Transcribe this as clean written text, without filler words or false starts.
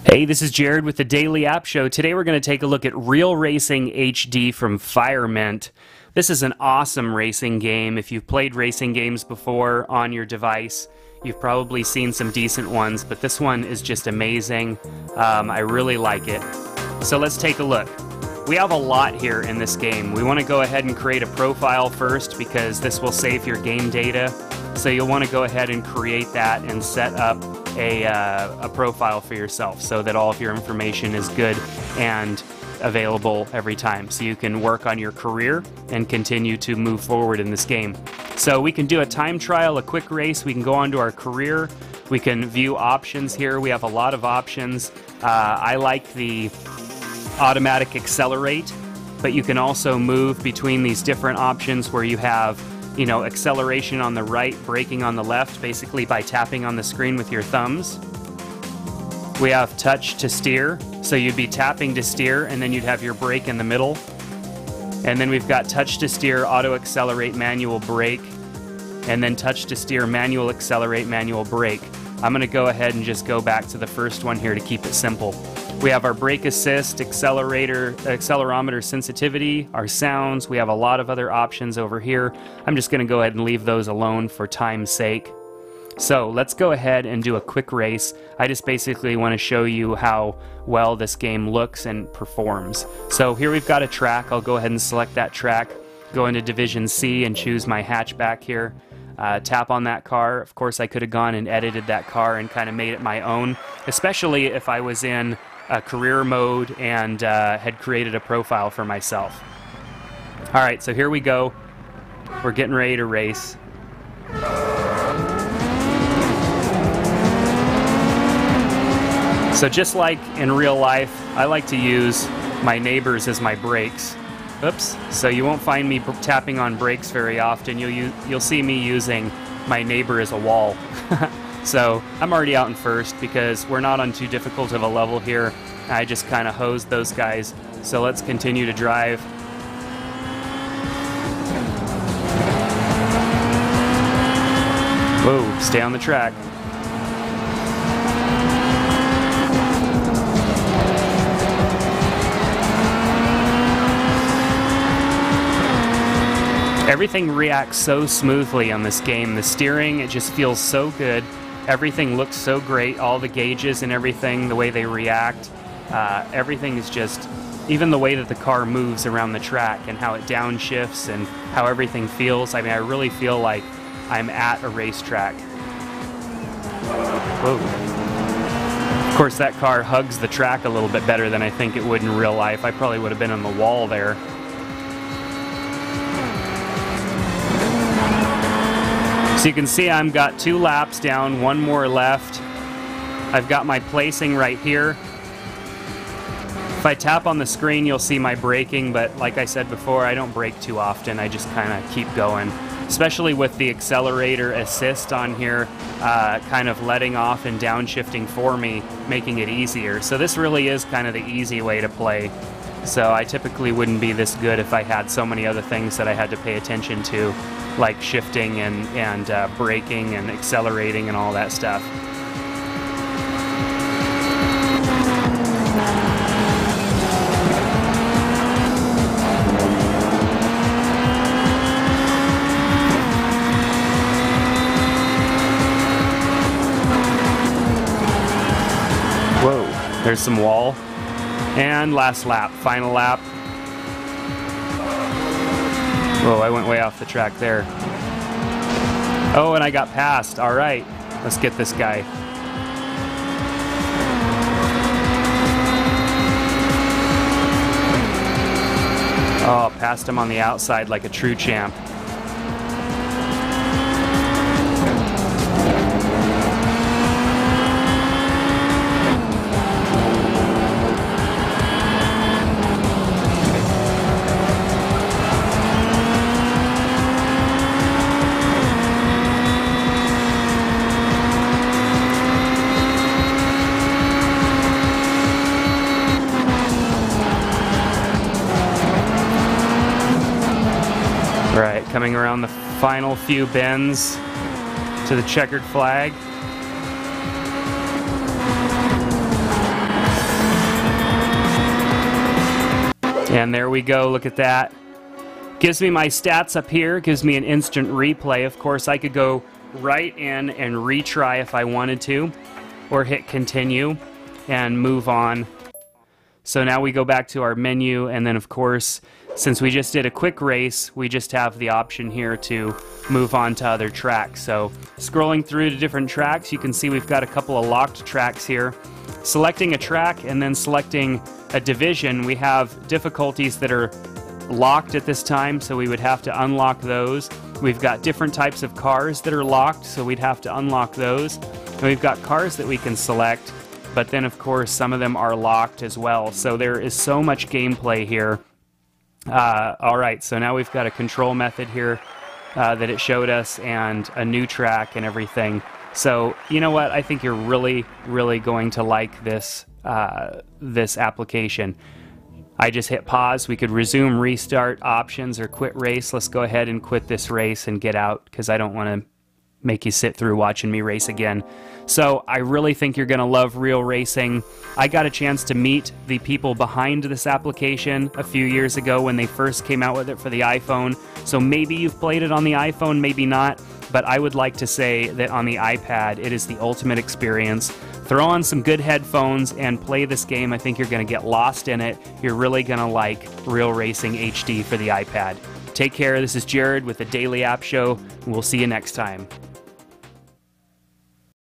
Hey, this is Jared with the Daily App Show. Today we're going to take a look at Real Racing HD from framerate. This is an awesome racing game. If you've played racing games before on your device, you've probably seen some decent ones, but this one is just amazing. I really like it. So let's take a look. We have a lot here in this game. We want to go ahead and create a profile first because this will save your game data. So you'll want to go ahead and create that and set up a profile for yourself so that all of your information is good and available every time. So you can work on your career and continue to move forward in this game. So we can do a time trial, a quick race. We can go on to our career. We can view options here. We have a lot of options. I like the automatic accelerate, but you can also move between these different options where you have, you know, acceleration on the right, braking on the left, basically by tapping on the screen with your thumbs. We have touch to steer, so you'd be tapping to steer and then you'd have your brake in the middle. And then we've got touch to steer, auto accelerate, manual brake, and then touch to steer, manual accelerate, manual brake. I'm going to go ahead and just go back to the first one here to keep it simple. We have our brake assist, accelerometer sensitivity, our sounds. We have a lot of other options over here. I'm just going to go ahead and leave those alone for time's sake. So let's go ahead and do a quick race. I just basically want to show you how well this game looks and performs. So here we've got a track. I'll go ahead and select that track, go into Division C and choose my hatchback here. Tap on that car. Of course, I could have gone and edited that car and kind of made it my own, especially if I was in a career mode and had created a profile for myself. All right, so here we go. We're getting ready to race. So just like in real life, I like to use my neighbors as my brakes. Oops. So you won't find me tapping on brakes very often. You'll see me using my neighbor as a wall. So I'm already out in first because we're not on too difficult of a level here. I just kind of hosed those guys. So let's continue to drive. Whoa, stay on the track. Everything reacts so smoothly on this game. The steering, it just feels so good. Everything looks so great. All the gauges and everything, the way they react, everything is just, even the way that the car moves around the track and how it downshifts and how everything feels. I mean, I really feel like I'm at a racetrack. Whoa. Of course, that car hugs the track a little bit better than I think it would in real life. I probably would have been on the wall there. So you can see I've got 2 laps down, 1 more left. I've got my placing right here. If I tap on the screen, you'll see my braking, but like I said before, I don't brake too often. I just kind of keep going, especially with the accelerator assist on here, kind of letting off and downshifting for me, making it easier. So this really is kind of the easy way to play. So I typically wouldn't be this good if I had so many other things that I had to pay attention to, like shifting and braking and accelerating and all that stuff. Whoa, there's some wall. And last lap, final lap. Whoa, I went way off the track there. Oh, and I got passed. All right, let's get this guy. Oh, passed him on the outside like a true champ. Right, coming around the final few bends to the checkered flag. And there we go, look at that. Gives me my stats up here, gives me an instant replay. Of course, I could go right in and retry if I wanted to, or hit continue and move on. So now we go back to our menu, and then of course, since we just did a quick race, we just have the option here to move on to other tracks. So scrolling through to different tracks, you can see we've got a couple of locked tracks here. Selecting a track and then selecting a division, we have difficulties that are locked at this time, so we would have to unlock those. We've got different types of cars that are locked, so we'd have to unlock those. And we've got cars that we can select, but then of course some of them are locked as well. So there is so much gameplay here. Alright, so now we've got a control method here that it showed us, and a new track and everything. So, you know what, I think you're really, really going to like this, this application. I just hit pause. We could resume, restart, options, or quit race. Let's go ahead and quit this race and get out, because I don't want to make you sit through watching me race again. So I really think you're going to love Real Racing. I got a chance to meet the people behind this application a few years ago when they first came out with it for the iPhone. So maybe you've played it on the iPhone, maybe not. But I would like to say that on the iPad, it is the ultimate experience. Throw on some good headphones and play this game. I think you're going to get lost in it. You're really going to like Real Racing HD for the iPad. Take care. This is Jared with the Daily App Show. We'll see you next time.